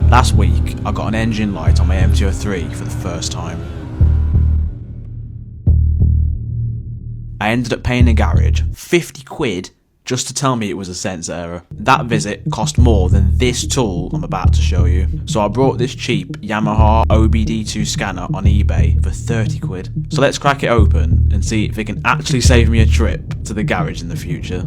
Last week, I got an engine light on my MT-03 for the first time. I ended up paying a garage 50 quid just to tell me it was a sensor error. That visit cost more than this tool I'm about to show you. So I brought this cheap Yamaha OBD2 scanner on eBay for 30 quid. So let's crack it open and see if it can actually save me a trip to the garage in the future.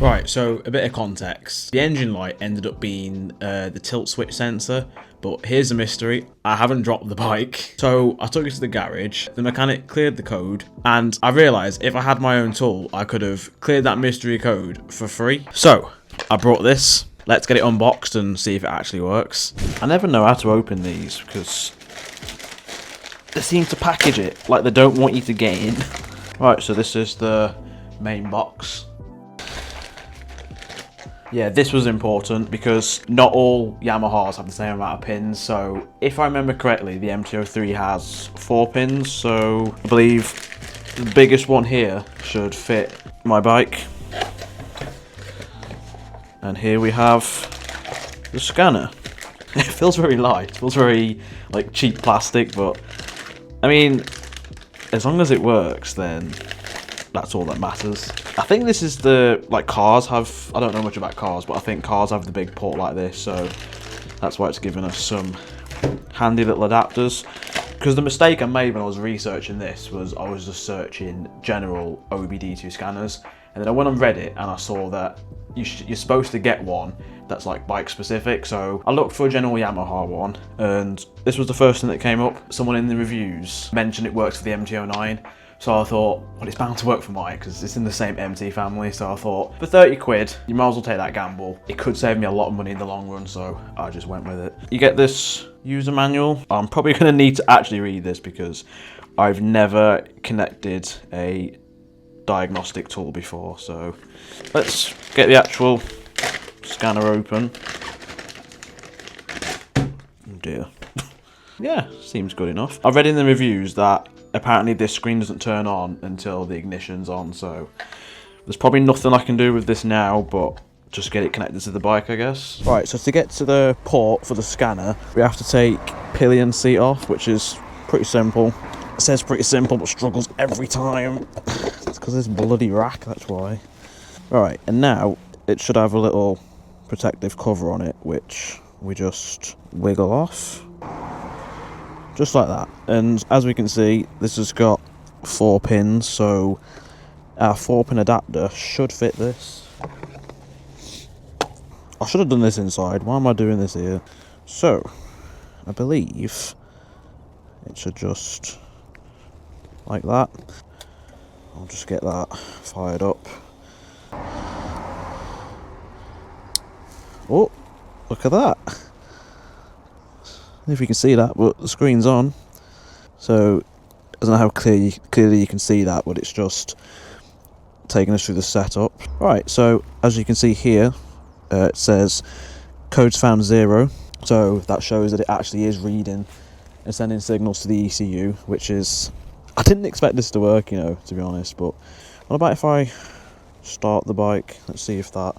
Right, so a bit of context. The engine light ended up being the tilt switch sensor, but here's the mystery. I haven't dropped the bike. So I took it to the garage, the mechanic cleared the code, and I realised if I had my own tool, I could have cleared that mystery code for free. So I brought this. Let's get it unboxed and see if it actually works. I never know how to open these because they seem to package it like they don't want you to get in. Right, so this is the main box. Yeah, this was important because not all Yamahas have the same amount of pins. So if I remember correctly, the MT-03 has 4 pins. So I believe the biggest one here should fit my bike. And here we have the scanner. It feels very light. It feels very like cheap plastic, but I mean, as long as it works, then that's all that matters. I think this is the, like, cars have, I don't know much about cars, but I think cars have the big port like this, so that's why it's given us some handy little adapters. Because the mistake I made when I was researching this was I was just searching general OBD2 scanners, and then I went on Reddit and I saw that you're supposed to get one that's like bike specific, so I looked for a general Yamaha one, and this was the first thing that came up. Someone in the reviews mentioned it works for the MT-09. So I thought, well, it's bound to work for mine because it's in the same MT family. So I thought, for 30 quid, you might as well take that gamble. It could save me a lot of money in the long run, so I just went with it. You get this user manual. I'm probably going to need to actually read this because I've never connected a diagnostic tool before. So let's get the actual scanner open. Oh dear. Yeah, seems good enough. I've read in the reviews that apparently this screen doesn't turn on until the ignition's on, so there's probably nothing I can do with this now, but just get it connected to the bike, I guess. Right, so to get to the port for the scanner, we have to take pillion seat off, which is pretty simple. It says pretty simple, but struggles every time. It's because this bloody rack, that's why. Right, and now it should have a little protective cover on it, which we just wiggle off. Just like that. And as we can see, this has got 4 pins, so our 4-pin adapter should fit this. I should have done this inside. Why am I doing this here? So, I believe it should just like that. I'll just get that fired up. Oh, look at that. If you can see that, but the screen's on, so I don't know how clearly you can see that, but it's just taking us through the setup. Right, so as you can see here, it says codes found 0, so that shows that it actually is reading and sending signals to the ECU, which is, I didn't expect this to work, you know, to be honest. But what about if I start the bike? Let's see if that.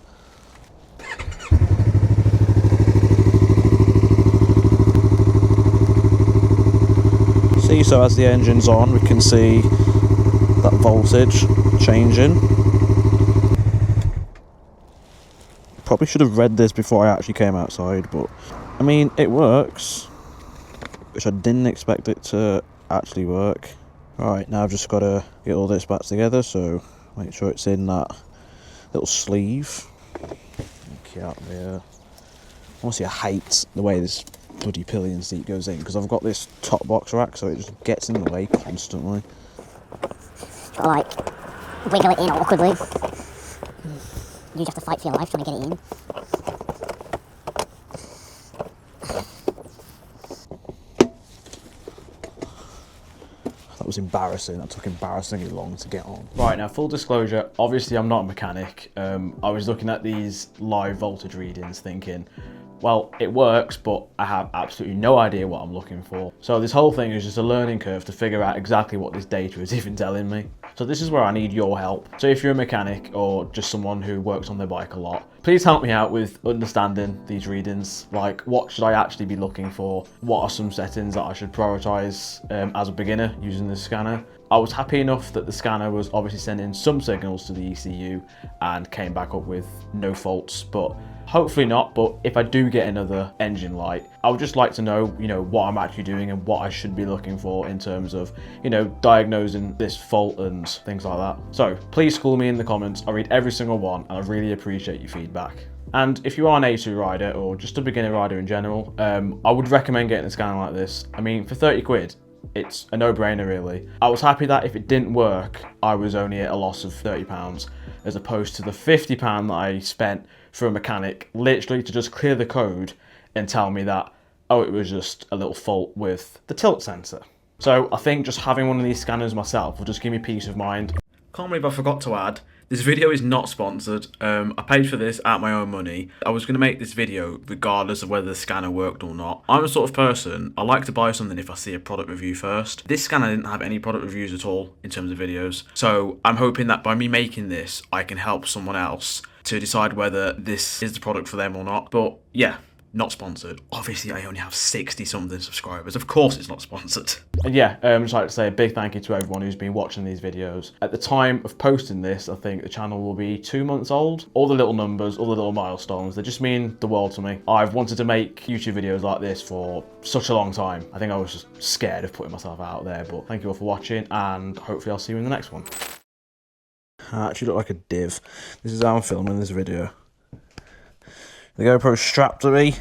So as the engine's on, we can see that voltage changing. Probably should have read this before I actually came outside, but I mean, it works, which I didn't expect it to actually work. Right, now I've just got to get all this back together, so make sure it's in that little sleeve. Okay, out there. Honestly, I hate the way this bloody pillion seat goes in because I've got this top box rack, so it just gets in the way constantly. Or like wiggle it in awkwardly. You just have to fight for your life trying to get it in. That was embarrassing. That took embarrassingly long to get on. Right, now full disclosure, obviously I'm not a mechanic. I was looking at these live voltage readings thinking, well, it works, but I have absolutely no idea what I'm looking for. So this whole thing is just a learning curve to figure out exactly what this data is even telling me. So this is where I need your help. So if you're a mechanic or just someone who works on their bike a lot, please help me out with understanding these readings. Like, what should I actually be looking for? What are some settings that I should prioritize as a beginner using this scanner? I was happy enough that the scanner was obviously sending some signals to the ECU and came back up with no faults, but hopefully not. But if I do get another engine light, I would just like to know, what I'm actually doing and what I should be looking for in terms of, diagnosing this fault and things like that. So please school me in the comments. I read every single one and I really appreciate your feedback. And if you are an A2 rider or just a beginner rider in general, I would recommend getting a scanner like this. I mean, for 30 quid, it's a no-brainer really. I was happy that if it didn't work, I was only at a loss of £30 as opposed to the £50 that I spent for a mechanic literally to just clear the code and tell me that, oh, it was just a little fault with the tilt sensor. So I think just having one of these scanners myself will just give me peace of mind. Can't believe I forgot to add, this video is not sponsored. I paid for this out my own money. I was going to make this video regardless of whether the scanner worked or not. I'm the sort of person, I like to buy something if I see a product review first. This scanner didn't have any product reviews at all in terms of videos. So I'm hoping that by me making this, I can help someone else to decide whether this is the product for them or not. But yeah, not sponsored. Obviously, I only have 60 something subscribers. Of course it's not sponsored. And yeah, I'd just like to say a big thank you to everyone who's been watching these videos. At the time of posting this, I think the channel will be 2 months old. All the little numbers, all the little milestones, they just mean the world to me. I've wanted to make YouTube videos like this for such a long time. I think I was just scared of putting myself out there, but thank you all for watching and hopefully I'll see you in the next one. I actually look like a div. This is how I'm filming this video. The GoPro's strapped to me.